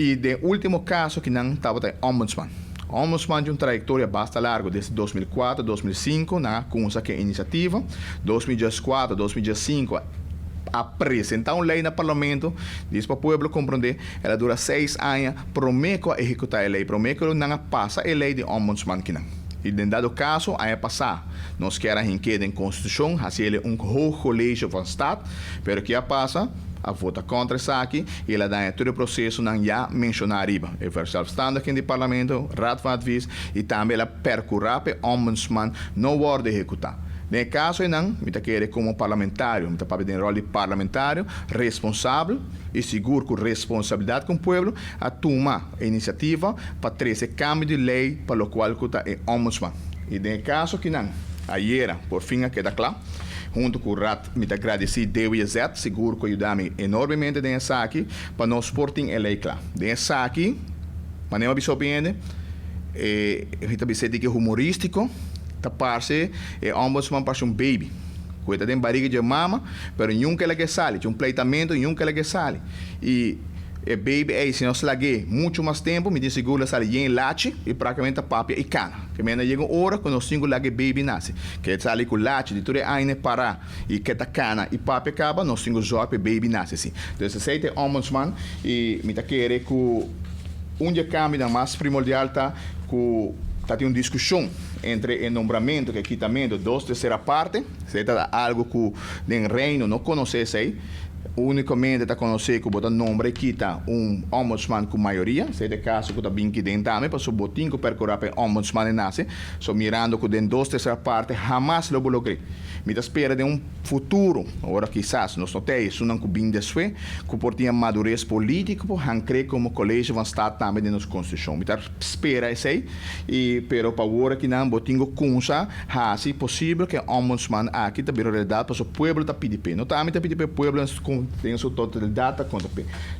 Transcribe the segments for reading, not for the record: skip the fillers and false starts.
E o último caso que não estava é Ombudsman. Ombudsman tem uma trajetória bastante larga, desde 2004, 2005, com essa iniciativa. 2004, 2005, apresentar uma lei no parlamento, diz para o povo compreender, ela dura 6 anos, promete executar a lei, promete não passa a lei de Ombudsman que não. E, em dado caso, aí passar. Nós queremos que em Constituição, assim ele colégio do Estado, mas que passa, a vota contra isso aqui, e ela dá todo o processo não já mencionar arriba. O versal estando aqui no parlamento, Raad van Advies, e também ela percorrer para o Ombudsman não pode executar. No caso, não, me querer como parlamentário, me para pedir rol de parlamentário, responsável e seguro com responsabilidade com o povo, a tomar a iniciativa para trazer cambio de lei para o qual é Ombudsman. E no caso que não, ayer, por fim, queda claro, junto com o RAT, me agradeci DWZ, seguro que ajuda-me enormemente nessa aqui, para nós portem a lei claro. Nessa aqui, mas não me surpreende, a gente vai dizer que é humorístico, taparse e Ombudsman para um baby. Cuida de barriga de mama, pero nunca ela que sale, tinha um pleitamento e nunca ela que sale. E o baby, se nós laguei muito mais tempo, me diz seguro sale em lache e praticamente papia e cana. Que me chega uma hora quando nós cinco lague baby nasce. Que sale com lache, de tudo ainda parar e que tá cana e papia acaba, nós cinco joga baby nasce assim. Então, esse é o Ombudsman e me tá querendo que um câmbio mais primordial tá com tem uma discussão entre o nombramento e o quitamento de 2/3 partes, se é algo que o reino não conhece, unicamente está conhecido que o nome e quita ombudsman com maioria, se é o caso que está bem aqui dentro também, para o botinho percorrer para o ombudsman e nasce, mirando que de 2/3 partes jamais lo logrei. Me espera de futuro, agora quizás, nós não temos isso não bem desfé, que portinha madurez política, para crer como colégio vai estar também na nossa Constituição. Me espera isso aí, e pero para agora que não botinho consa, se possível que o ombudsman aqui está bem realidade para o povo está pedindo. Não também está pedindo para o povo tem sua totalidade contra o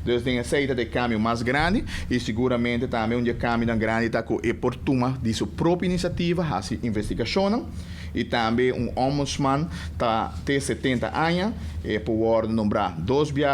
Então, tem aceita de câmbio mais grande e seguramente também um câmbio grande está com a oportunidade de sua própria iniciativa, a investigação. E também ombudsman está tem 70 anos e pode nombrar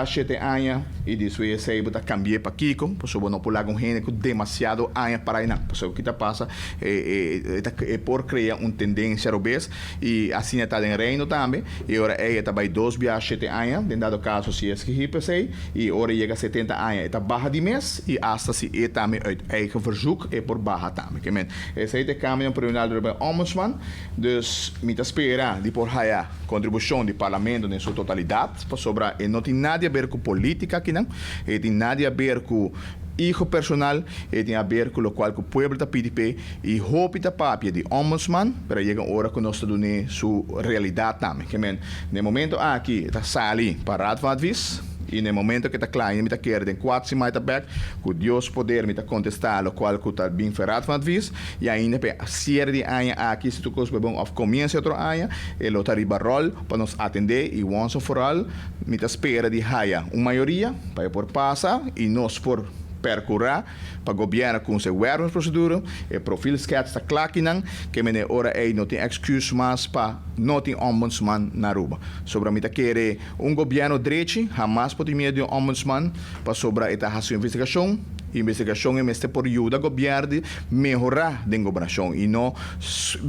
7 anos e disso aí está cambiar para Kiko, por isso não pular com gente com demasiado anos para aí não, por isso o que está passa é por criar uma tendência obesa e assim está em reino também e agora está vai 7 anos, em dado caso se é que hipa sei e agora chega a 70 anos está barra de mês e hasta se é também é que verzoek é por barra também, que men esse aí caminho para o ombudsman, dus me espera de por a contribuição do parlamento em sua totalidade, sobre não tem nada a ver com política aqui não, tem nada a ver com hijo personal, tem a ver com o qual o povo está pedindo e hopita papia de ombudsman para chegar a hora que nós estamos sua realidade também, que men no momento aqui está sali para Raad van Advies. E no momento que está claro, me está querendo 4 semanas back, que Deus poder me contestar o qual que está bem ferrado van Advies, e ainda para série de anos aqui se tu coisa bom of começa outro ano, ele está riba rol para nos atender e once for all, me está espera de haia uma maioria para por passar e nós por percorrer para o governo com seu governo procedura e perfil sketch está claro que me ora não tem excuse mais para não ter ombudsman na Aruba. Sobre me querer governo direito, jamais pode medo de ombudsman para sobre esta sua investigação. Investigação é mestre por ajuda ao governo melhorar a governação e não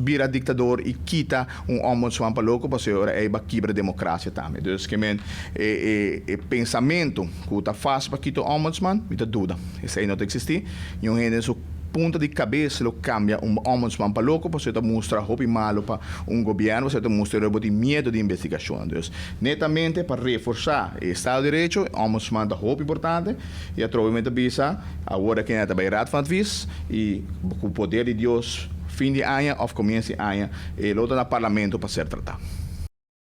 virar ditador e quita ombudsman para louco para ser é para quebrar a democracia também. Então, que pensamento que está fácil para quitar ombudsman, me dúvida. Isso aí não existe. E um gente ponta de cabeça lo cambia ombudsman para louco, para você mostrar roupa malo para governo, você mostrar o medo de investigação. Então, netamente para reforçar o Estado de Direito, o ombudsman é roupa importante e a troca visa agora que está bem Raad van Advies e com o poder de Deus fim de ano ou começo de ano e outro no parlamento para ser tratado.